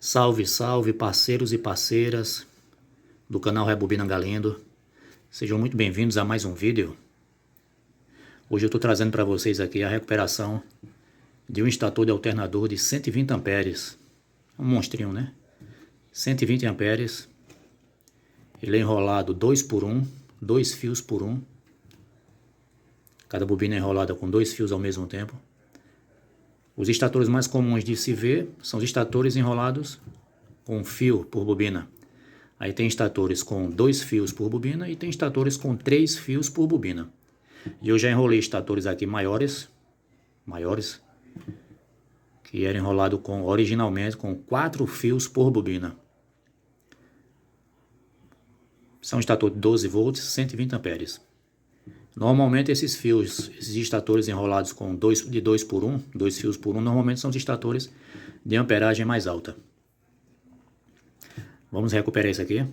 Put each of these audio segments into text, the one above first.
Salve, salve, parceiros e parceiras do canal Rebobina Galindo. Sejam muito bem-vindos a mais um vídeo. Hoje eu estou trazendo para vocês aqui a recuperação de um estator de alternador de 120 amperes. Um monstrinho, né? 120 amperes. Ele é enrolado 2 por 1, 2 fios por 1. Cada bobina é enrolada com 2 fios ao mesmo tempo. Os estatores mais comuns de se ver são os estatores enrolados com um fio por bobina. Aí tem estatores com 2 fios por bobina e tem estatores com 3 fios por bobina. E eu já enrolei estatores aqui maiores, que era enrolado originalmente com 4 fios por bobina. São estator de 12 volts, 120 amperes. Normalmente esses estatores enrolados com de 2 por 1, 2 fios por 1, normalmente são os estatores de amperagem mais alta. Vamos recuperar isso aqui.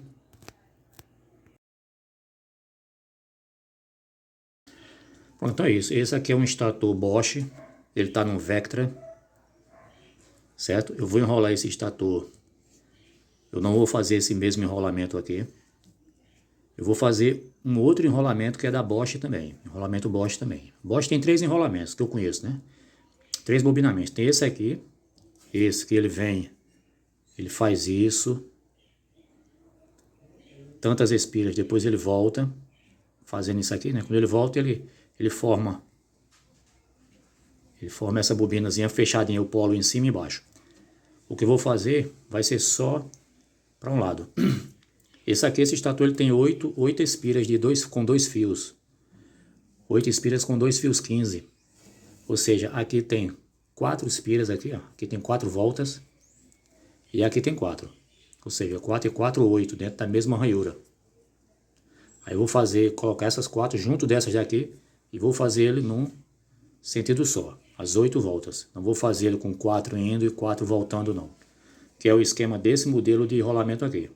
Pronto, então é isso. Esse aqui é um estator Bosch, ele está no Vectra, certo? Eu vou enrolar esse estator, eu não vou fazer esse mesmo enrolamento aqui. Eu vou fazer um outro enrolamento que é da Bosch também. Enrolamento Bosch também. Bosch tem 3 enrolamentos que eu conheço, né? 3 bobinamentos. Tem esse aqui. Esse que ele vem. Ele faz isso. Tantas espiras. Depois ele volta. Fazendo isso aqui, né? Quando ele volta, ele forma. Ele forma essa bobinazinha fechadinha. O polo em cima e embaixo. O que eu vou fazer vai ser só para um lado. Esse estator ele tem 8 espiras com 2 fios. 8 espiras com 2 fios 15. Ou seja, aqui tem 4 espiras aqui, ó. Aqui tem 4 voltas. E aqui tem 4. Ou seja, 4 e 4, 8 dentro da mesma ranhura. Aí eu vou colocar essas 4 junto dessas daqui e vou fazer ele num sentido só. As 8 voltas. Não vou fazer ele com 4 indo e 4 voltando não. Que é o esquema desse modelo de enrolamento aqui,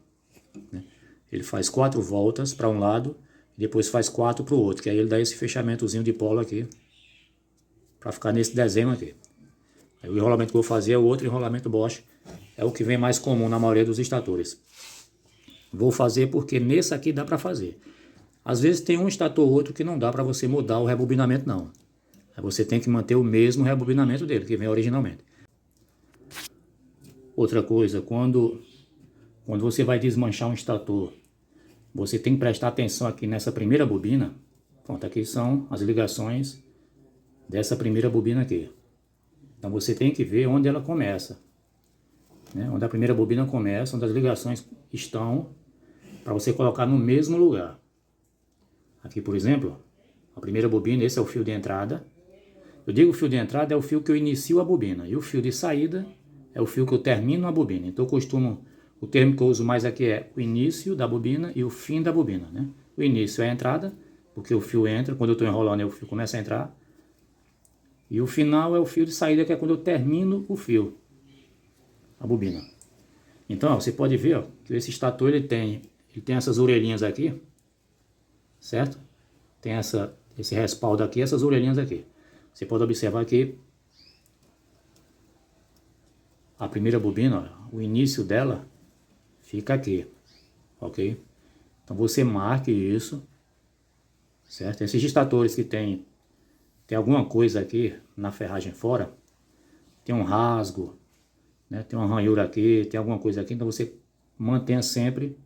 né? Ele faz 4 voltas para um lado e depois faz 4 para o outro, que aí ele dá esse fechamentozinho de polo aqui, para ficar nesse desenho aqui. Aí o enrolamento que eu vou fazer é o outro enrolamento Bosch, é o que vem mais comum na maioria dos estatores. Vou fazer porque nesse aqui dá para fazer. Às vezes tem um estator ou outro que não dá para você mudar o rebobinamento não. Aí você tem que manter o mesmo rebobinamento dele, que vem originalmente. Outra coisa, quando você vai desmanchar um estator, você tem que prestar atenção aqui nessa primeira bobina. Pronto, aqui são as ligações dessa primeira bobina aqui. Então você tem que ver onde ela começa, né? Onde a primeira bobina começa, onde as ligações estão, para você colocar no mesmo lugar. Aqui, por exemplo, a primeira bobina, esse é o fio de entrada. Eu digo fio de entrada é o fio que eu inicio a bobina, e o fio de saída é o fio que eu termino a bobina. Então o termo que eu uso mais aqui é o início da bobina e o fim da bobina, né? O início é a entrada, porque o fio entra, quando eu estou enrolando o fio começa a entrar. E o final é o fio de saída, que é quando eu termino o fio, a bobina. Então, ó, você pode ver, ó, que esse estator ele tem essas orelhinhas aqui, certo? Tem esse respaldo aqui, essas orelhinhas aqui. Você pode observar que a primeira bobina, ó, o início dela fica aqui, ok? Então você marque isso, certo? Esses estatores que tem alguma coisa aqui na ferragem fora, tem um rasgo, né? Tem uma ranhura aqui, tem alguma coisa aqui, então você mantenha sempre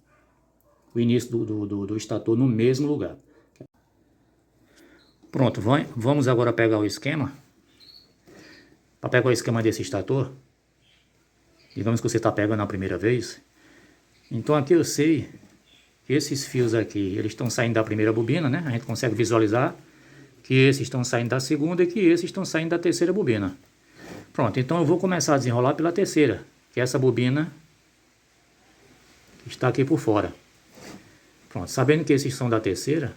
o início do estator no mesmo lugar. Pronto, vamos agora pegar o esquema. Para pegar o esquema desse estator, digamos que você está pegando a primeira vez. Então aqui eu sei que esses fios aqui, eles estão saindo da primeira bobina, né? A gente consegue visualizar que esses estão saindo da segunda e que esses estão saindo da terceira bobina. Pronto, então eu vou começar a desenrolar pela terceira, que é essa bobina que está aqui por fora. Pronto, sabendo que esses são da terceira,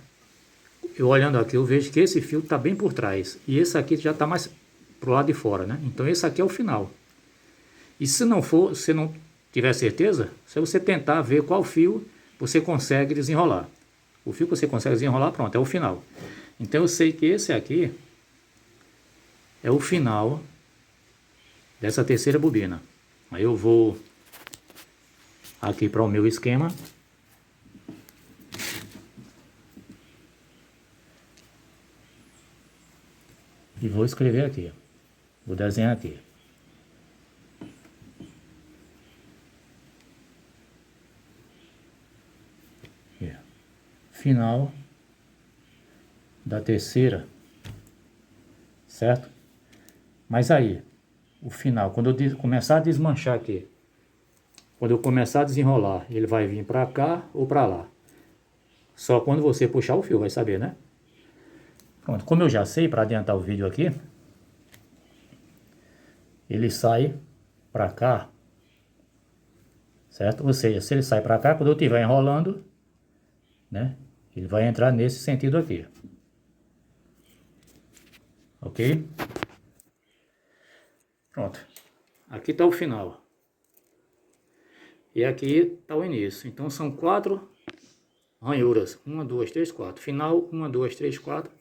eu olhando aqui eu vejo que esse fio está bem por trás e esse aqui já está mais pro lado de fora, né? Então esse aqui é o final. E se não tiver certeza, se você tentar ver qual fio você consegue desenrolar. O fio que você consegue desenrolar, pronto, é o final. Então eu sei que esse aqui é o final dessa terceira bobina. Aí eu vou aqui para o meu esquema. E vou escrever aqui, vou desenhar aqui. Final da terceira, certo? Mas aí, o final, quando eu começar a desmanchar aqui, quando eu começar a desenrolar, ele vai vir para cá ou para lá. Só quando você puxar o fio, vai saber, né? Pronto, como eu já sei, para adiantar o vídeo aqui, ele sai para cá, certo? Ou seja, se ele sai para cá, quando eu estiver enrolando, né? Ele vai entrar nesse sentido aqui. Ok? Pronto. Aqui está o final. E aqui está o início. Então são 4 ranhuras. 1, 2, 3, 4. Final, 1, 2, 3, 4.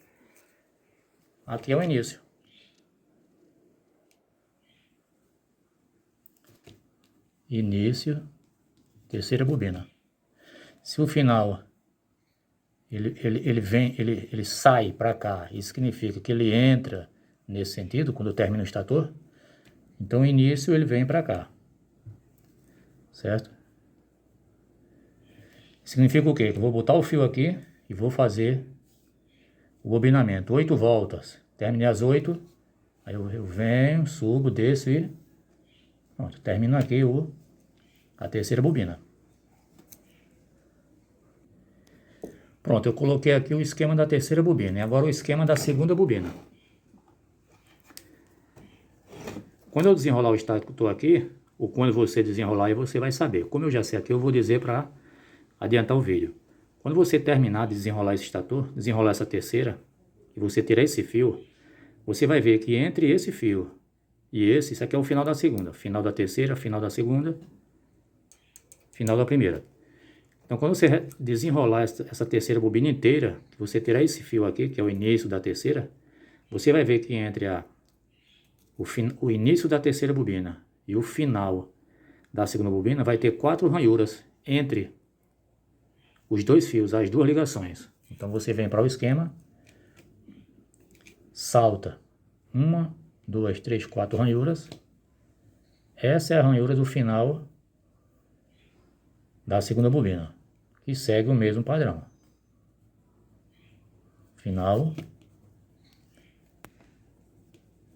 Aqui é o início. Início, terceira bobina. Se o final ele sai para cá, isso significa que ele entra nesse sentido quando termina o estator. Então o início ele vem para cá, certo? Significa o quê? Que eu vou botar o fio aqui e vou fazer o bobinamento, 8 voltas. Terminei as 8, aí eu venho, subo, desço e pronto, termino aqui a terceira bobina. Pronto, eu coloquei aqui o esquema da terceira bobina e agora o esquema da segunda bobina. Quando eu desenrolar o estator aqui, ou quando você desenrolar aí você vai saber. Como eu já sei aqui, eu vou dizer para adiantar o vídeo. Quando você terminar de desenrolar esse estator, desenrolar essa terceira, e você tirar esse fio, você vai ver que entre esse fio e esse, isso aqui é o final da segunda. Final da terceira, final da segunda, final da primeira. Então, quando você desenrolar essa terceira bobina inteira, que você tirar esse fio aqui, que é o início da terceira, você vai ver que entre o início da terceira bobina e o final da segunda bobina vai ter 4 ranhuras entre os dois fios, as duas ligações. Então, você vem para o esquema, salta 1, 2, 3, 4 ranhuras. Essa é a ranhura do final da segunda bobina, que segue o mesmo padrão. Final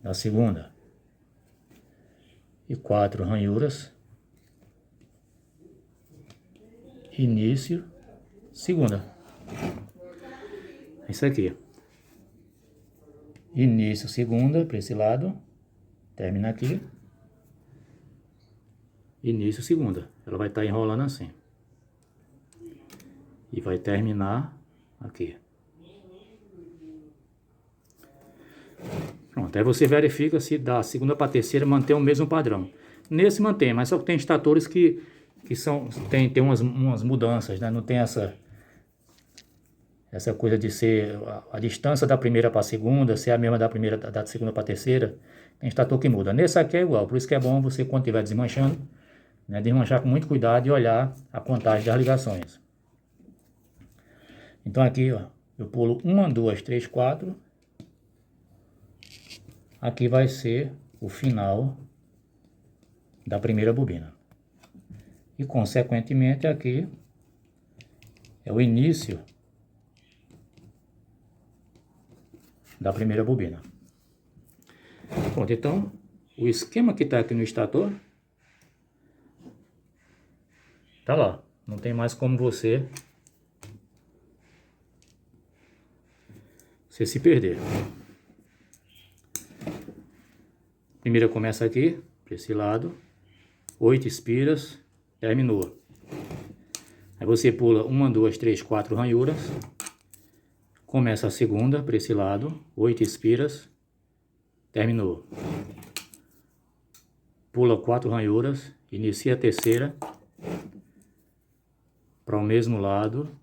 da segunda. E 4 ranhuras. Início, segunda. É isso aqui. Início, segunda, para esse lado. Termina aqui. Início, segunda. Ela vai estar enrolando assim. E vai terminar aqui. Pronto, aí você verifica se da segunda para a terceira mantém o mesmo padrão. Nesse mantém, mas só que tem estatores que tem umas mudanças, né? Não tem essa coisa de ser a distância da primeira para a segunda, ser a mesma da segunda para a terceira. Tem estator que muda. Nesse aqui é igual, por isso que é bom você, quando estiver desmanchando, né, desmanchar com muito cuidado e olhar a contagem das ligações. Então aqui, ó, eu pulo 1, 2, 3, 4. Aqui vai ser o final da primeira bobina. E, consequentemente, aqui é o início da primeira bobina. Pronto, então, o esquema que está aqui no estator tá lá. Não tem mais como você se perder. Primeira começa aqui, para esse lado, 8 espiras, terminou. Aí você pula 1, 2, 3, 4 ranhuras, começa a segunda, para esse lado, 8 espiras, terminou. Pula 4 ranhuras, inicia a terceira, para o mesmo lado,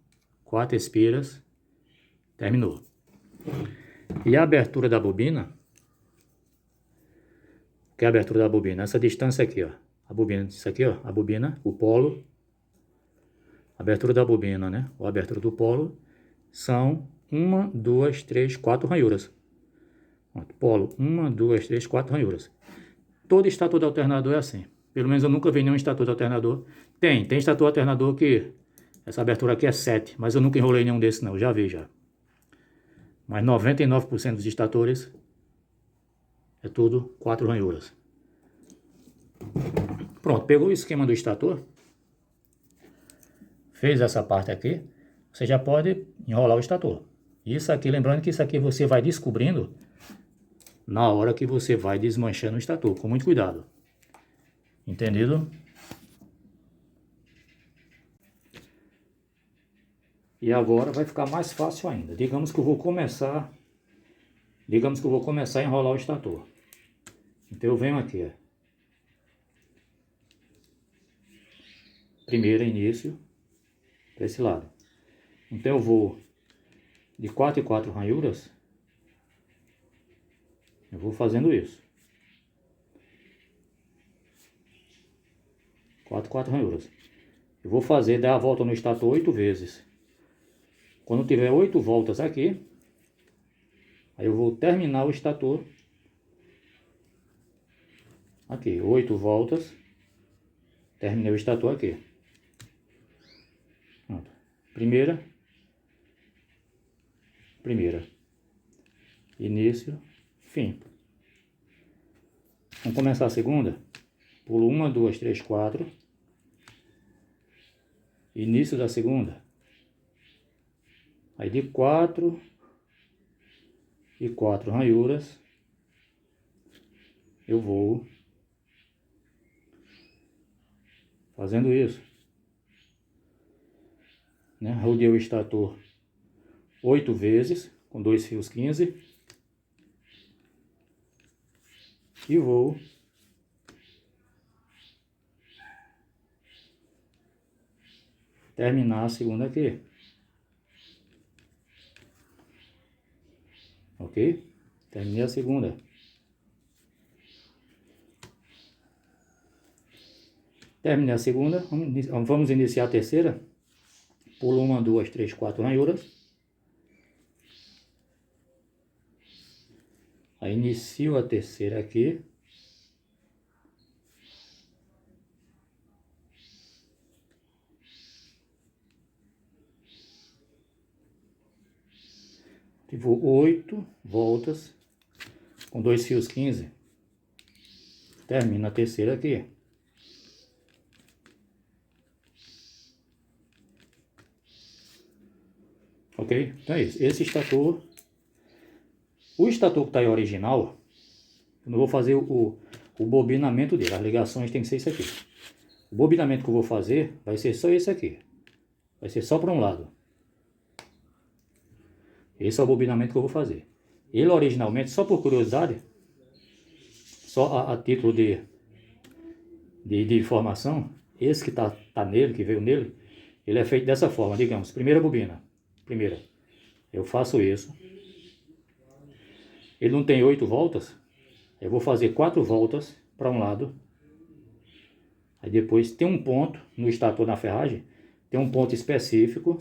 4 espiras, terminou. E a abertura da bobina, que é a abertura da bobina, essa distância aqui, ó, a bobina, isso aqui, ó, a bobina, o polo, A abertura da bobina, né? Ou a abertura do polo são 1, 2, 3, 4 ranhuras. Polo, 1, 2, 3, 4 ranhuras. Todo estator de alternador é assim. Pelo menos eu nunca vi nenhum estator de alternador. Tem estator de alternador que essa abertura aqui é 7, mas eu nunca enrolei nenhum desses não, já vi já. Mas 99% dos estatores é tudo 4 ranhuras. Pronto, pegou o esquema do estator, fez essa parte aqui, você já pode enrolar o estator. Isso aqui, lembrando que isso aqui você vai descobrindo na hora que você vai desmanchando o estator, com muito cuidado. Entendido? E agora vai ficar mais fácil ainda. Digamos que eu vou começar a enrolar o estator. Então eu venho aqui, ó. Primeiro início, para esse lado. Então eu vou de 4 em 4 ranhuras, eu vou fazendo isso. 4 ranhuras. Eu vou dar a volta no estator 8 vezes. Quando tiver 8 voltas aqui, aí eu vou terminar o estator. Aqui, 8 voltas. Terminei o estator aqui. Pronto. Primeira. Início, fim. Vamos começar a segunda. Pulo 1, 2, 3, 4. Início da segunda. Aí de 4 e 4 ranhuras eu vou fazendo isso, né? Rodei o estator 8 vezes com 2 fios 15 e vou terminar a segunda aqui. Ok? Terminei a segunda. Terminei a segunda, vamos iniciar a terceira. Pulo 1, 2, 3, 4 ranhuras. Aí inicio a terceira aqui. E vou 8 voltas com 2 fios 15. Termino a terceira aqui. Ok? Então é isso. Esse estator, o estator que está aí original, eu não vou fazer o bobinamento dele. As ligações tem que ser isso aqui. O bobinamento que eu vou fazer vai ser só esse aqui. Vai ser só para um lado. Esse é o bobinamento que eu vou fazer. Ele originalmente, só por curiosidade, só a título de informação, esse que tá nele, que veio nele, ele é feito dessa forma, digamos, primeira bobina. Primeira, eu faço isso. Ele não tem 8 voltas, eu vou fazer 4 voltas para um lado. Aí depois tem um ponto no estator na ferragem, tem um ponto específico.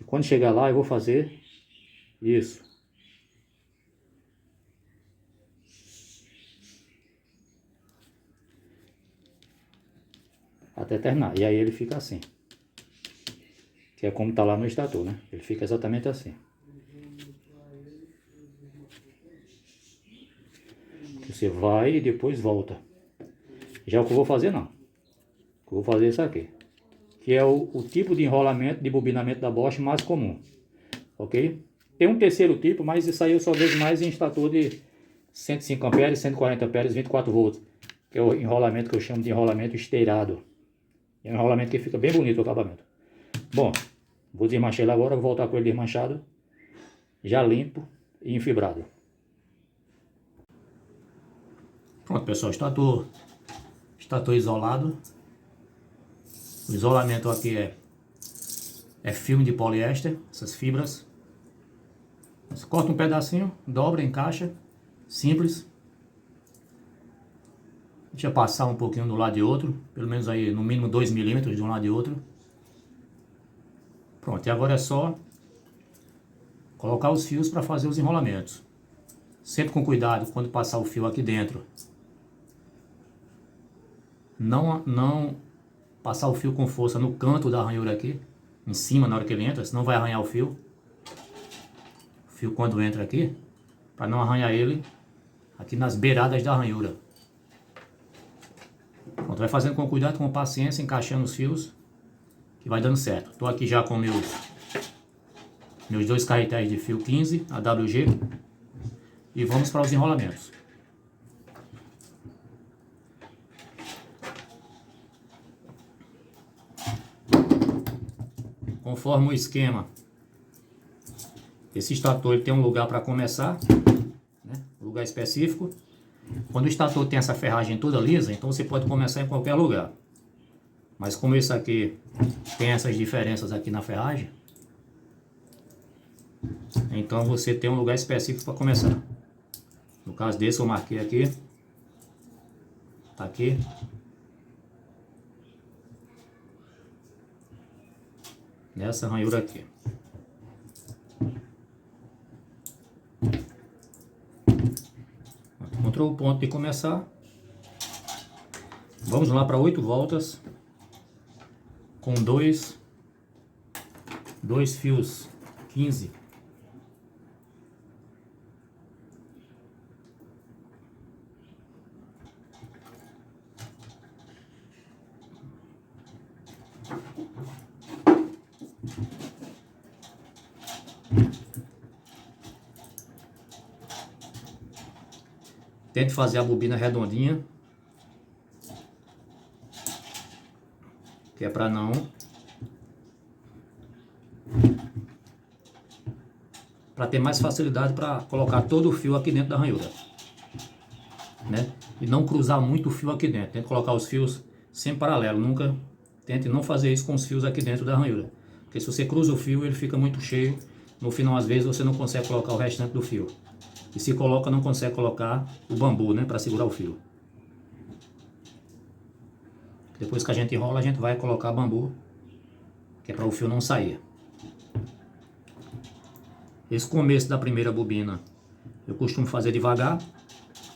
E quando chegar lá eu vou fazer isso. Até terminar. E aí ele fica assim. Que é como está lá no estator, né? Ele fica exatamente assim. Você vai e depois volta. Já o que eu vou fazer não. O que eu vou fazer é isso aqui. Que é o tipo de enrolamento, de bobinamento da Bosch mais comum. Ok? Tem um terceiro tipo, mas isso aí eu só vejo mais em estator de 105 amperes, 140 amperes, 24 volts. Que é o enrolamento que eu chamo de enrolamento esteirado. É um enrolamento que fica bem bonito o acabamento. Bom, vou desmanchar ele agora, vou voltar com ele desmanchado, já limpo e enfibrado. Pronto, pessoal, estator isolado. O isolamento aqui é filme de poliéster, essas fibras. Você corta um pedacinho, dobra, encaixa, simples. Deixa passar um pouquinho do lado de outro, pelo menos aí no mínimo 2 milímetros de um lado e outro. Pronto, e agora é só colocar os fios para fazer os enrolamentos. Sempre com cuidado quando passar o fio aqui dentro. Não passar o fio com força no canto da ranhura aqui, em cima na hora que ele entra, senão vai arranhar o fio. O fio quando entra aqui, para não arranhar ele aqui nas beiradas da ranhura. Pronto, vai fazendo com cuidado, com paciência, encaixando os fios, que vai dando certo. Estou aqui já com meus 2 carretéis de fio 15 AWG e vamos para os enrolamentos. Conforme o esquema, esse estator ele tem um lugar para começar, né? Um lugar específico. Quando o estator tem essa ferragem toda lisa, então você pode começar em qualquer lugar. Mas como esse aqui tem essas diferenças aqui na ferragem, então você tem um lugar específico para começar. No caso desse eu marquei aqui, tá aqui. Nessa ranhura aqui. Encontrou o ponto de começar. Vamos lá para 8 voltas com dois fios 15. Tente fazer a bobina redondinha, que é para ter mais facilidade para colocar todo o fio aqui dentro da ranhura, né? E não cruzar muito o fio aqui dentro. Tente colocar os fios sempre paralelo, nunca tente não fazer isso com os fios aqui dentro da ranhura, porque se você cruza o fio ele fica muito cheio. No final às vezes você não consegue colocar o restante do fio. E se coloca, não consegue colocar o bambu, né, para segurar o fio. Depois que a gente enrola, a gente vai colocar bambu, que é para o fio não sair. Esse começo da primeira bobina, eu costumo fazer devagar,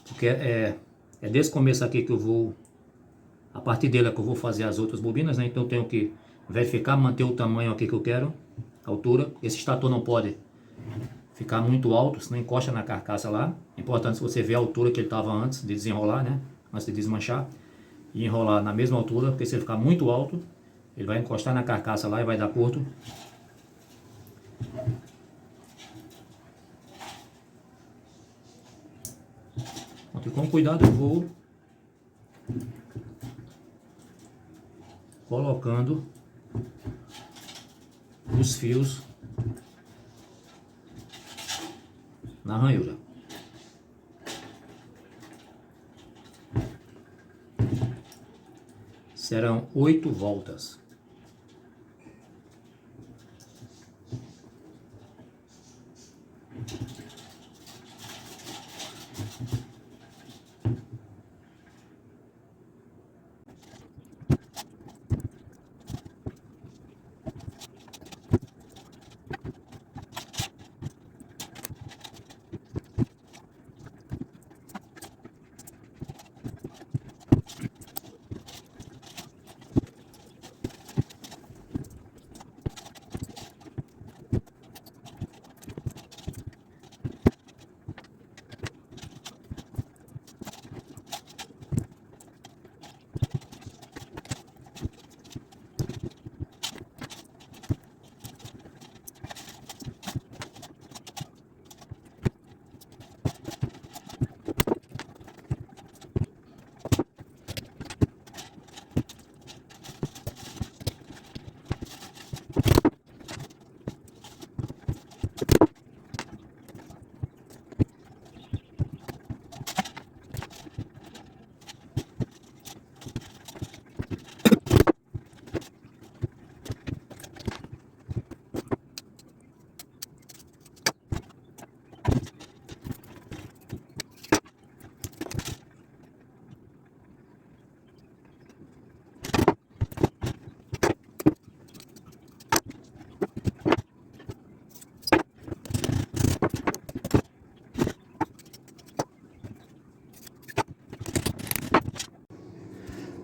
porque é desse começo aqui que eu vou, a partir dele é que eu vou fazer as outras bobinas, né? Então eu tenho que verificar, manter o tamanho aqui que eu quero, a altura. Esse estator não pode ficar muito alto, senão encosta na carcaça lá. É importante se você ver a altura que ele estava antes de desenrolar, né? Antes de desmanchar. E enrolar na mesma altura, porque se ele ficar muito alto, ele vai encostar na carcaça lá e vai dar curto. E com cuidado eu vou colocando os fios na ranhura. Serão 8 voltas.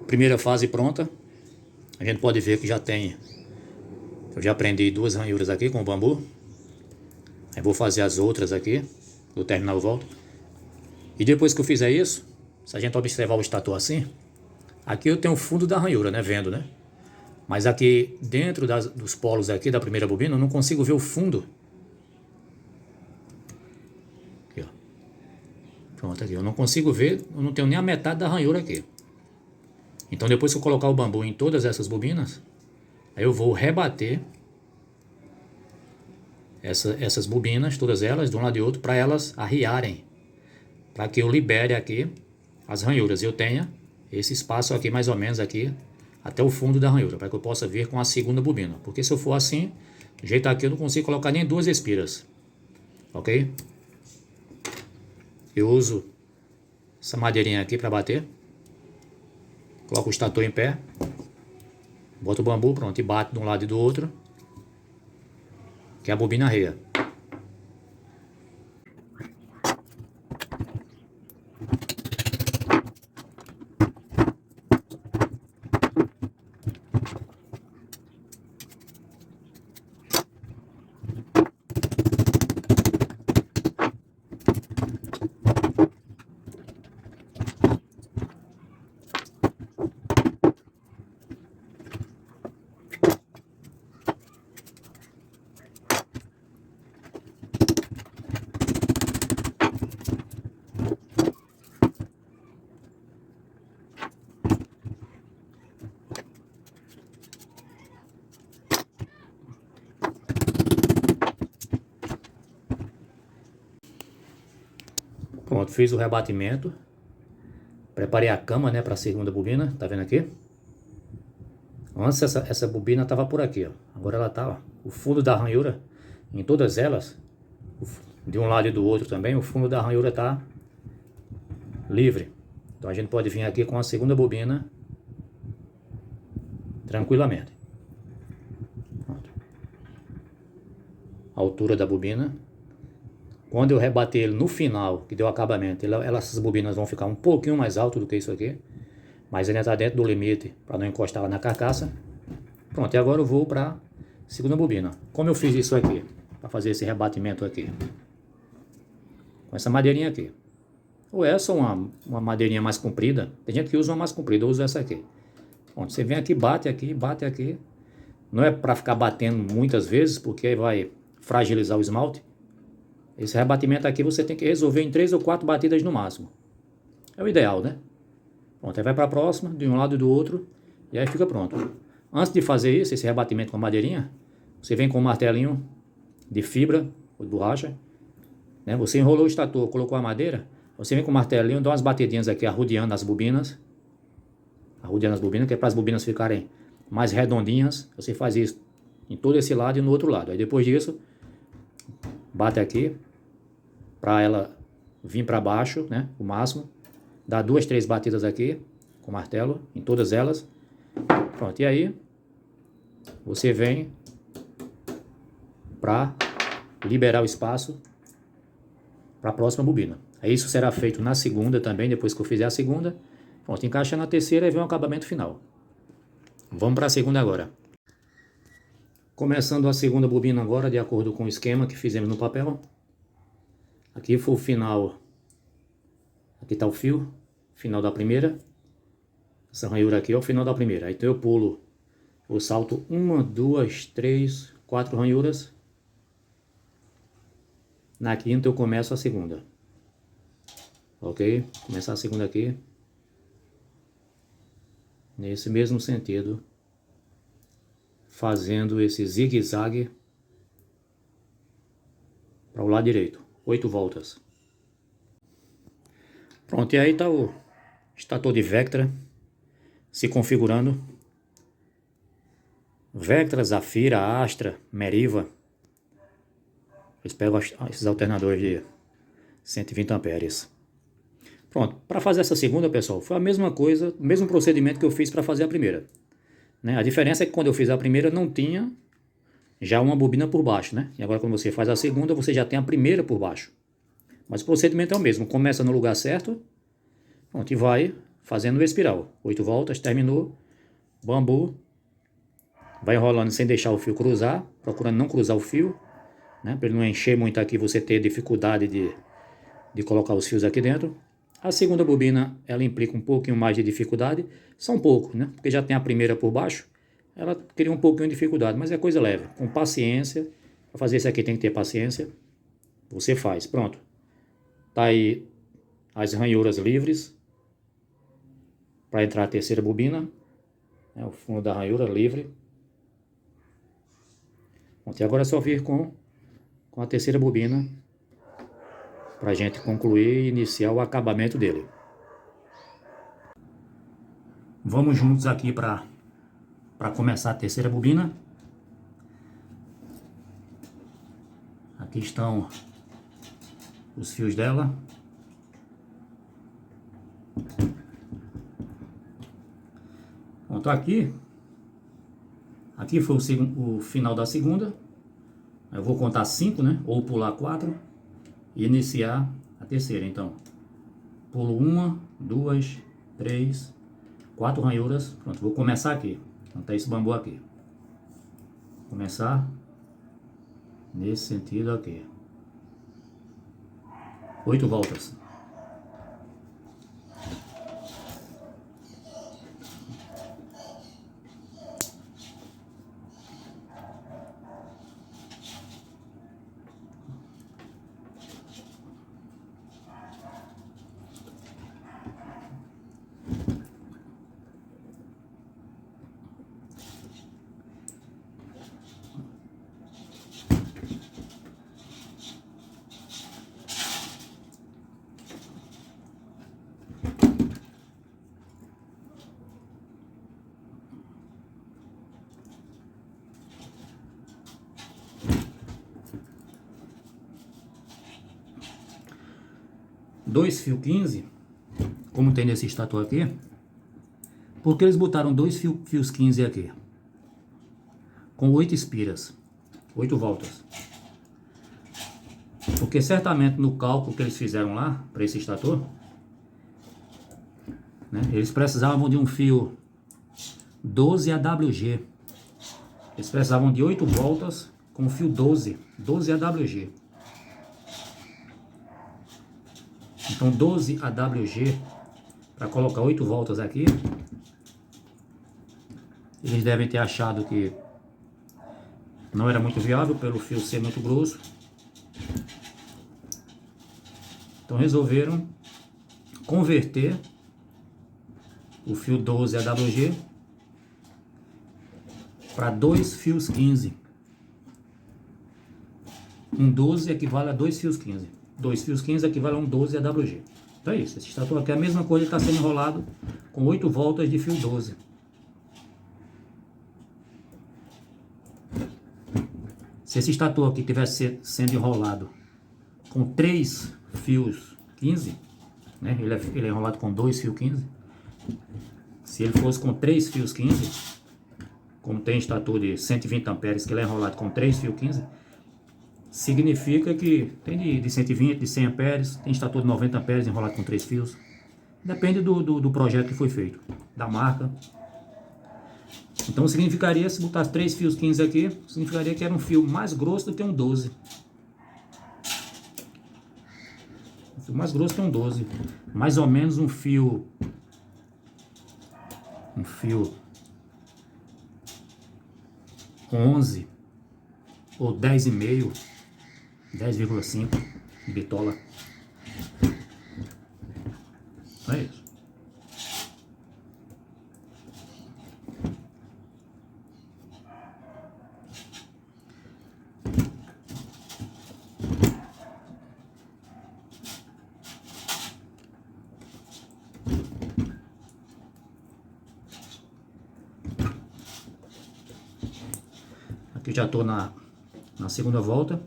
Primeira fase pronta. A gente pode ver que já tem... Eu já prendi 2 ranhuras aqui com o bambu. Aí vou fazer as outras aqui. Vou terminar, eu volto. E depois que eu fizer isso, se a gente observar o estator assim, aqui eu tenho o fundo da ranhura, né? Vendo, né? Mas aqui dentro dos polos aqui da primeira bobina, eu não consigo ver o fundo. Aqui, ó. Pronto, aqui. Eu não consigo ver, eu não tenho nem a metade da ranhura aqui. Então depois que eu colocar o bambu em todas essas bobinas, aí eu vou rebater essas bobinas, todas elas, de um lado e outro, para elas arriarem. Para que eu libere aqui as ranhuras. Eu tenha esse espaço aqui, mais ou menos aqui, até o fundo da ranhura, para que eu possa vir com a segunda bobina. Porque se eu for assim, do jeito aqui eu não consigo colocar nem 2 espiras. Ok? Eu uso essa madeirinha aqui para bater. Coloco o estator em pé. Boto o bambu, pronto, e bate de um lado e do outro. Que é a bobina arreia. Pronto, fiz o rebatimento. Preparei a cama, né, para a segunda bobina, tá vendo aqui? Antes essa bobina estava por aqui, ó. Agora ela tá, ó, o fundo da ranhura, em todas elas, de um lado e do outro também, o fundo da ranhura tá livre. Então a gente pode vir aqui com a segunda bobina tranquilamente. Pronto. A altura da bobina. Quando eu rebater ele no final, que deu acabamento, essas bobinas vão ficar um pouquinho mais alto do que isso aqui. Mas ainda está dentro do limite para não encostar lá na carcaça. Pronto, e agora eu vou para a segunda bobina. Como eu fiz isso aqui, para fazer esse rebatimento aqui? Com essa madeirinha aqui. Ou essa ou uma madeirinha mais comprida. Tem gente que usa uma mais comprida, eu uso essa aqui. Pronto, você vem aqui, bate aqui, bate aqui. Não é para ficar batendo muitas vezes, porque aí vai fragilizar o esmalte. Esse rebatimento aqui você tem que resolver em 3 ou 4 batidas no máximo. É o ideal, né? Pronto, aí vai para a próxima, de um lado e do outro, e aí fica pronto. Antes de fazer isso, esse rebatimento com a madeirinha, você vem com um martelinho de fibra ou de borracha, né? Você enrolou o estator, colocou a madeira, você vem com o martelinho, dá umas batidinhas aqui, arrodeando as bobinas, que é para as bobinas ficarem mais redondinhas. Você faz isso em todo esse lado e no outro lado. Aí depois disso, bate aqui, para ela vir para baixo, né, o máximo. Dá 2, 3 batidas aqui, com o martelo, em todas elas. Pronto, e aí, você vem para liberar o espaço para a próxima bobina. Aí isso será feito na segunda também, depois que eu fizer a segunda. Pronto, encaixa na terceira e vem o acabamento final. Vamos para a segunda agora. Começando a segunda bobina agora, de acordo com o esquema que fizemos no papel. Aqui foi o final. Aqui está o fio, final da primeira. Essa ranhura aqui é o final da primeira. Então eu pulo, eu salto 1, 2, 3, 4 ranhuras. Na quinta eu começo a segunda. Ok? Começar a segunda aqui. Nesse mesmo sentido. Fazendo esse zigue-zague para o lado direito. 8 voltas. Pronto, e aí está o estator de Vectra se configurando. Vectra, Zafira, Astra, Meriva. Eles pegam esses alternadores de 120 amperes. Pronto, para fazer essa segunda, pessoal, foi a mesma coisa, o mesmo procedimento que eu fiz para fazer a primeira. Né? A diferença é que quando eu fiz a primeira não tinha já uma bobina por baixo, né? E agora quando você faz a segunda, você já tem a primeira por baixo. Mas o procedimento é o mesmo, começa no lugar certo, pronto, e vai fazendo espiral. 8 voltas, terminou. Bambu. Vai enrolando sem deixar o fio cruzar, procurando não cruzar o fio, né? Para ele não encher muito aqui, você ter dificuldade de colocar os fios aqui dentro. A segunda bobina, ela implica um pouquinho mais de dificuldade, são pouco, né? Porque já tem a primeira por baixo, ela cria um pouquinho de dificuldade, mas é coisa leve, com paciência. Para fazer isso aqui tem que ter paciência. Você faz, pronto. Tá aí as ranhuras livres para entrar a terceira bobina, né? O fundo da ranhura livre. Pronto, e agora é só vir com a terceira bobina para a gente concluir e iniciar o acabamento dele. Vamos juntos aqui para começar a terceira bobina. Aqui estão os fios dela. Pronto, aqui foi o final da segunda. Eu vou contar 5, né? Ou pular 4 e iniciar a terceira. Então, pulo 1, 2, 3, 4 ranhuras. Pronto, vou começar aqui. Montar esse bambu aqui. Começar nesse sentido aqui. 8 voltas. Dois fios 15, como tem nesse estátua aqui, porque eles botaram dois fios 15 aqui, com 8 espiras, 8 voltas. Porque certamente no cálculo que eles fizeram lá, para esse estator, né, eles precisavam de um fio 12 AWG. Eles precisavam de 8 voltas com fio 12 AWG. Então 12 AWG, para colocar 8 voltas aqui, eles devem ter achado que não era muito viável pelo fio ser muito grosso. Então resolveram converter o fio 12 AWG para 2 fios 15. Um 12 equivale a 2 fios 15. 2 fios 15 equivale a um 12 AWG. Então é isso. Esse estator aqui é a mesma coisa, está sendo enrolado com 8 voltas de fio 12. Se esse estator aqui tivesse sendo enrolado com 3 fios 15, né? Ele é enrolado com 2 fios 15. Se ele fosse com 3 fios 15, como tem estator de 120 amperes que ele é enrolado com 3 fios 15, significa que tem de 120, de 100 amperes, tem estator de 90 amperes enrolado com 3 fios. Depende do projeto que foi feito, da marca. Então significaria, se botasse 3 fios 15 aqui, significaria que era um fio mais grosso do que um 12. Um fio mais grosso que um 12. Mais ou menos um fio 11 ou 10,5, 10,5 de bitola. É isso. Aqui já estou na segunda volta.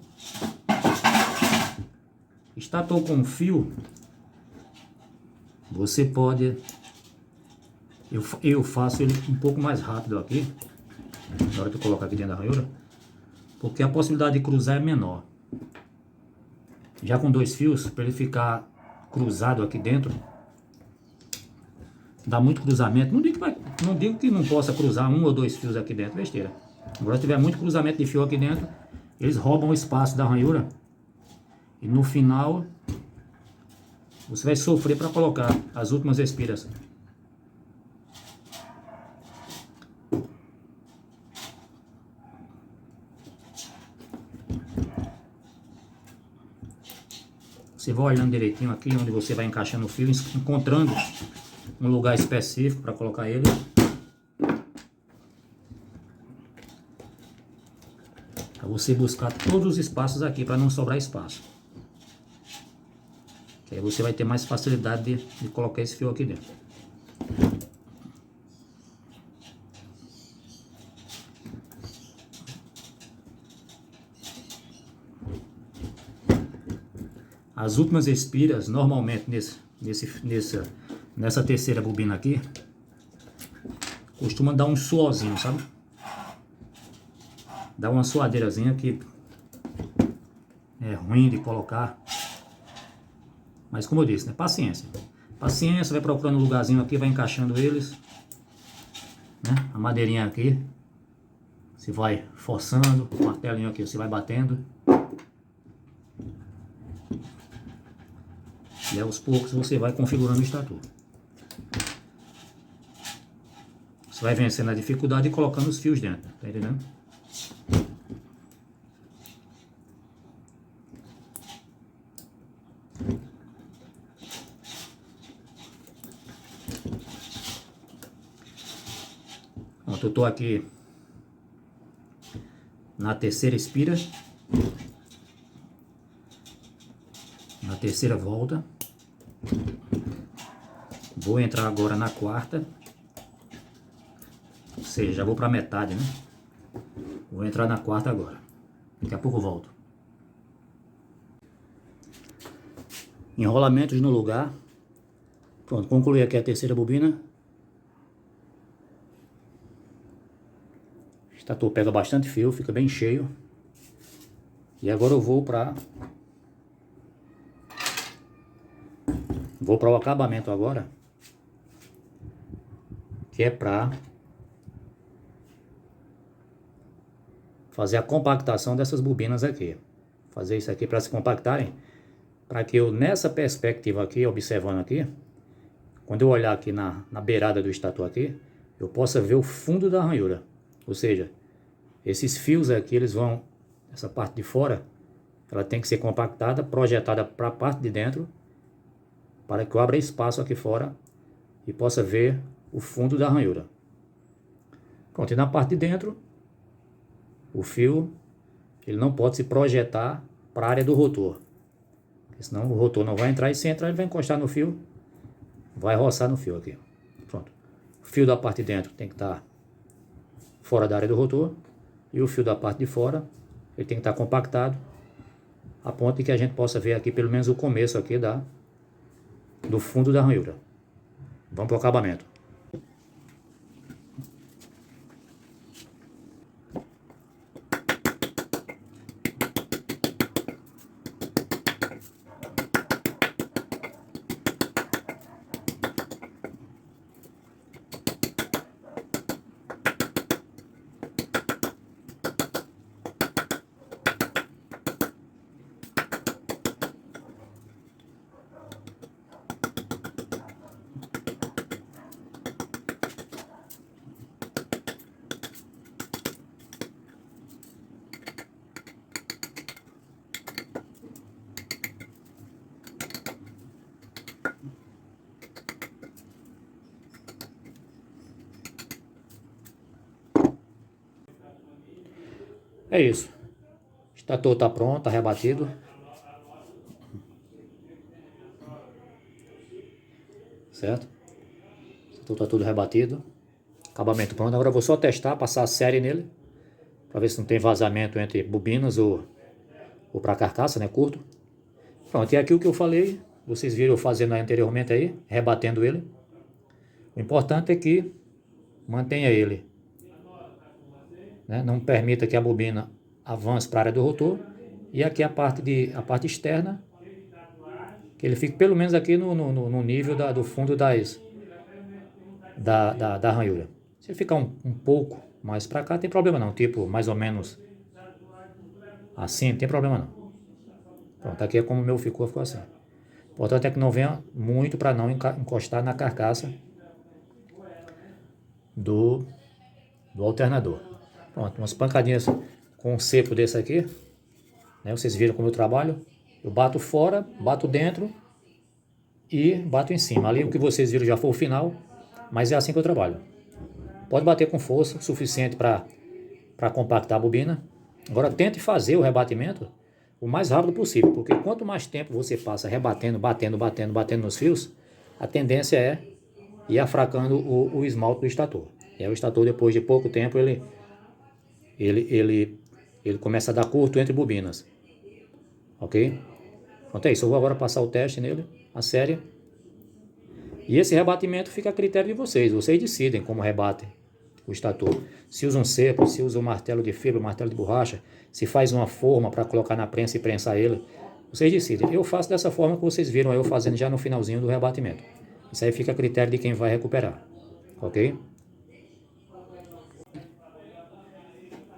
Estator com fio, você pode, eu faço ele um pouco mais rápido aqui, na hora de eu colocar aqui dentro da ranhura, porque a possibilidade de cruzar é menor. Já com 2 fios, para ele ficar cruzado aqui dentro, dá muito cruzamento. Não digo que não possa cruzar um ou dois fios aqui dentro, besteira. Agora, se tiver muito cruzamento de fio aqui dentro, eles roubam o espaço da ranhura. E no final, você vai sofrer para colocar as últimas espiras. Você vai olhando direitinho aqui onde você vai encaixando o fio, encontrando um lugar específico para colocar ele. Para você buscar todos os espaços aqui para não sobrar espaço. Que aí você vai ter mais facilidade de colocar esse fio aqui dentro. As últimas espiras, normalmente nessa terceira bobina aqui, costuma dar um suorzinho, sabe? Dá uma suadeirazinha que é ruim de colocar. Mas como eu disse, né? Paciência. Paciência, vai procurando um lugarzinho aqui, vai encaixando eles. Né? A madeirinha aqui, você vai forçando, o martelinho aqui, você vai batendo. E aos poucos você vai configurando o estator. Você vai vencendo a dificuldade e colocando os fios dentro, tá entendendo? Pronto, eu tô aqui na terceira espira, na terceira volta. Vou entrar agora na quarta, ou seja, já vou para metade, né? Vou entrar na quarta agora, daqui a pouco eu volto. Enrolamentos no lugar. Pronto, concluí aqui a terceira bobina. O estator pega bastante fio, fica bem cheio. E agora eu vou para o acabamento agora, que é para fazer a compactação dessas bobinas aqui. Fazer isso aqui para se compactarem, para que eu, nessa perspectiva aqui, observando aqui, quando eu olhar aqui na beirada do estator aqui, eu possa ver o fundo da ranhura. Ou seja, esses fios aqui, eles vão, essa parte de fora, ela tem que ser compactada, projetada para a parte de dentro, para que eu abra espaço aqui fora e possa ver o fundo da ranhura. Pronto, e na parte de dentro, o fio, ele não pode se projetar para a área do rotor, porque senão o rotor não vai entrar, e se entrar ele vai encostar no fio, vai roçar no fio aqui. Pronto, o fio da parte de dentro tem que estar fora da área do rotor, e o fio da parte de fora, ele tem que estar compactado, a ponto de que a gente possa ver aqui pelo menos o começo aqui do fundo da ranhura. Vamos para o acabamento. É isso. O estator está pronto, está rebatido. Certo? O estator está tudo rebatido. Acabamento pronto. Agora eu vou só testar, passar a série nele, para ver se não tem vazamento entre bobinas ou para carcaça, né, curto. Pronto, e aqui o que eu falei, vocês viram eu fazendo anteriormente aí, rebatendo ele. O importante é que mantenha ele, né, não permita que a bobina avance para a área do rotor. E aqui a parte externa, que ele fique pelo menos aqui no nível do fundo da ranhura. Se ficar um pouco mais para cá, tem problema não. Tipo, mais ou menos assim, não tem problema não. Pronto, aqui é como o meu ficou assim. O importante é que não venha muito para não encostar na carcaça do alternador. Pronto, umas pancadinhas com um cepo desse aqui, né? Vocês viram como eu trabalho. Eu bato fora, bato dentro e bato em cima. Ali o que vocês viram já foi o final, mas é assim que eu trabalho. Pode bater com força, suficiente para compactar a bobina. Agora tente fazer o rebatimento o mais rápido possível, porque quanto mais tempo você passa rebatendo, batendo nos fios, a tendência é ir afracando o esmalte do estator. E aí o estator, depois de pouco tempo, ele começa a dar curto entre bobinas. Ok? Pronto, é isso. Eu vou agora passar o teste nele, a série. E esse rebatimento fica a critério de vocês. Vocês decidem como rebatem o estator. Se usa um cepo, se usa um martelo de fibra, um martelo de borracha, se faz uma forma para colocar na prensa e prensar ele. Vocês decidem. Eu faço dessa forma que vocês viram eu fazendo já no finalzinho do rebatimento. Isso aí fica a critério de quem vai recuperar. Ok?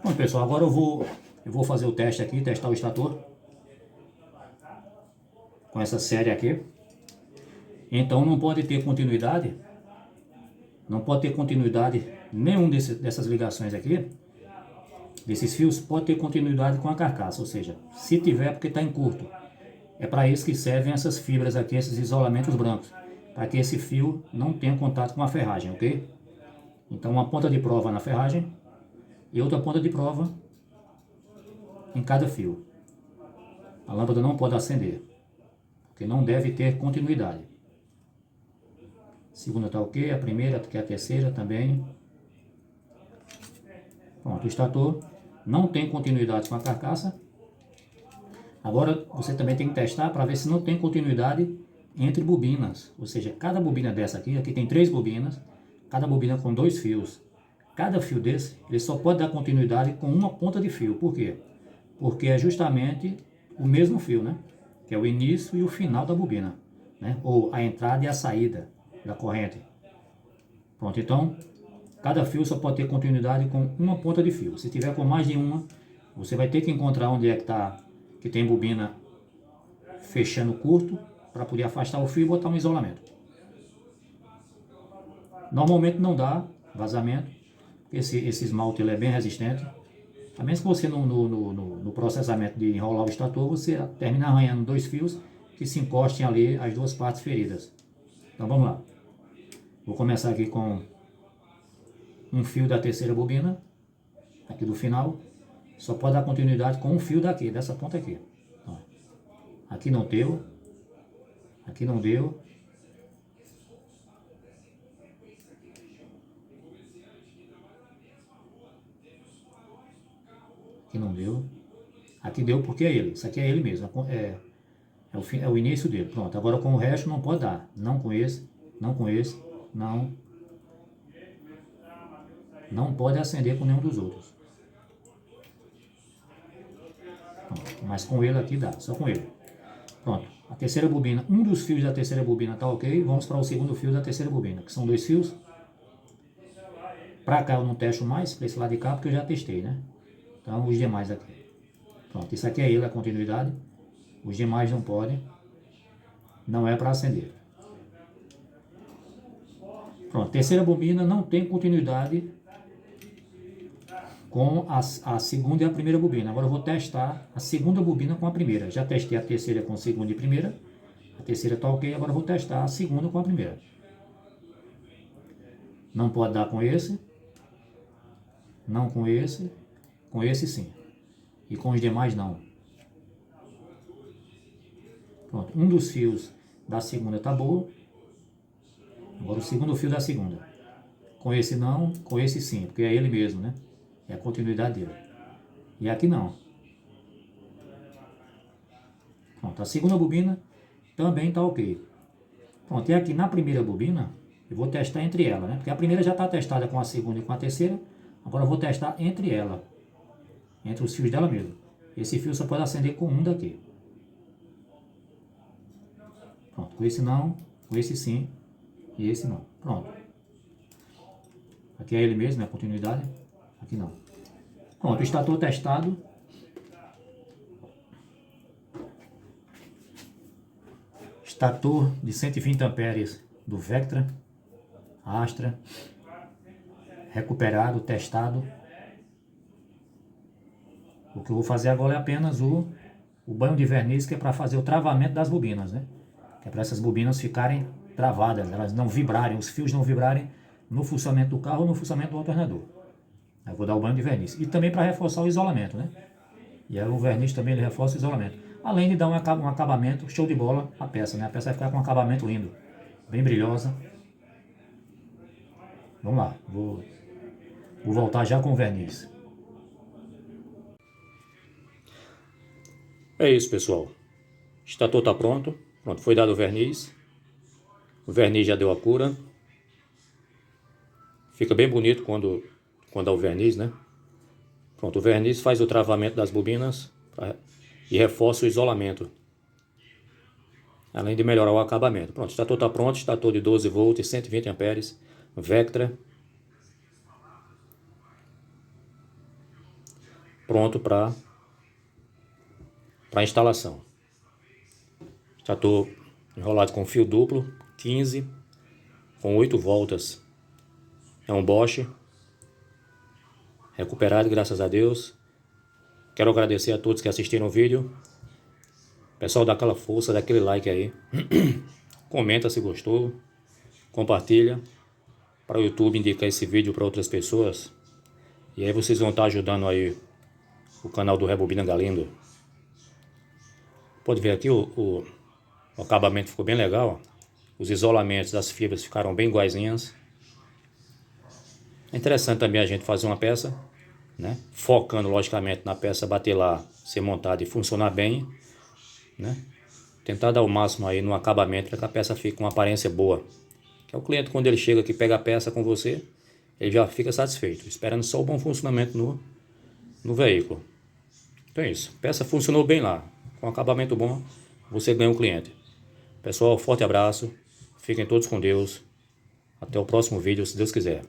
Bom, pessoal, agora eu vou fazer o teste aqui, testar o estator com essa série aqui. Então não pode ter continuidade, nenhum dessas ligações aqui, desses fios, pode ter continuidade com a carcaça, ou seja, se tiver é porque está em curto. É para isso que servem essas fibras aqui, esses isolamentos brancos, para que esse fio não tenha contato com a ferragem, ok? Então uma ponta de prova na ferragem e outra ponta de prova em cada fio. A lâmpada não pode acender, porque não deve ter continuidade. A segunda está ok, a primeira, que é a terceira também. Pronto, o estator não tem continuidade com a carcaça. Agora você também tem que testar para ver se não tem continuidade entre bobinas. Ou seja, cada bobina dessa aqui tem 3 bobinas, cada bobina com 2 fios. Cada fio desse, ele só pode dar continuidade com uma ponta de fio. Por quê? Porque é justamente o mesmo fio, né? Que é o início e o final da bobina, né? Ou a entrada e a saída da corrente. Pronto, então cada fio só pode ter continuidade com uma ponta de fio. Se tiver com mais de uma, você vai ter que encontrar onde é que tem bobina fechando curto para poder afastar o fio e botar um isolamento. Normalmente não dá vazamento, esse esmalte ele é bem resistente. A menos que você no processamento de enrolar o estator, você termina arranhando 2 fios que se encostem ali as 2 partes feridas. Então vamos lá. Vou começar aqui com um fio da terceira bobina, aqui do final. Só pode dar continuidade com um fio daqui, dessa ponta aqui. Ó. Aqui não deu. Aqui não deu. Aqui não deu. Aqui deu porque é ele. Isso aqui é ele mesmo. É o início dele. Pronto. Agora com o resto não pode dar. Não com esse. Não com esse. Não. Não pode acender com nenhum dos outros. Pronto. Mas com ele aqui dá. Só com ele. Pronto. A terceira bobina. Um dos fios da terceira bobina está ok. Vamos para o segundo fio da terceira bobina. Que são 2 fios. Para cá eu não testo mais. Para esse lado de cá porque eu já testei, né? Então os demais aqui. Pronto. Isso aqui é ele, a continuidade. Os demais não podem. Não é para acender. Pronto. Terceira bobina não tem continuidade com a segunda e a primeira bobina. Agora eu vou testar a segunda bobina com a primeira. Já testei a terceira com a segunda e primeira. A terceira está ok, agora eu vou testar a segunda com a primeira. Não pode dar com esse. Não com esse. Com esse sim. E com os demais não. Pronto, um dos fios da segunda está bom. Agora o segundo fio da segunda. Com esse não, com esse sim, porque é ele mesmo, né? É a continuidade dele. E aqui não. Pronto, a segunda bobina também está ok. Pronto, e aqui na primeira bobina, eu vou testar entre ela, né? Porque a primeira já está testada com a segunda e com a terceira. Agora eu vou testar entre ela. Entre os fios dela mesmo. Esse fio só pode acender com um daqui. Pronto, com esse não, com esse sim e esse não. Pronto. Aqui é ele mesmo, é a continuidade. Aqui não. Pronto, o estator testado. Estator de 120 amperes do Vectra, Astra, recuperado, testado. O que eu vou fazer agora é apenas o banho de verniz, que é para fazer o travamento das bobinas, né? Que é para essas bobinas ficarem travadas, elas não vibrarem, os fios não vibrarem no funcionamento do carro ou no funcionamento do alternador. Aí eu vou dar o banho de verniz. E também para reforçar o isolamento, né? E aí o verniz também ele reforça o isolamento. Além de dar um acabamento show de bola à peça, né? A peça vai ficar com um acabamento lindo, bem brilhosa. Vamos lá, vou voltar já com o verniz. É isso, pessoal. O estator está pronto. Pronto, foi dado o verniz. O verniz já deu a cura. Fica bem bonito quando dá o verniz, né? Pronto, o verniz faz o travamento das bobinas e reforça o isolamento, além de melhorar o acabamento. Pronto, o estator está pronto, estator de 12 volts, 120 amperes, Vectra. Pronto para instalação. Estator enrolado com fio duplo, 15, com 8 voltas. É um Bosch, recuperado, graças a Deus. Quero agradecer a todos que assistiram o vídeo. Pessoal, dá aquela força, dá aquele like aí. Comenta se gostou. Compartilha para o YouTube indicar esse vídeo para outras pessoas. E aí vocês vão estar ajudando aí o canal do Rebobina Galindo. Pode ver aqui o acabamento ficou bem legal. Os isolamentos das fibras ficaram bem iguaizinhas. É interessante também a gente fazer uma peça, né? Focando logicamente na peça bater lá, ser montada e funcionar bem, né? Tentar dar o máximo aí no acabamento para que a peça fique com uma aparência boa. Que é o cliente, quando ele chega aqui, pega a peça com você, ele já fica satisfeito, esperando só o bom funcionamento no veículo. Então é isso, a peça funcionou bem lá, com acabamento bom, você ganha um cliente. Pessoal, forte abraço, fiquem todos com Deus, até o próximo vídeo, se Deus quiser.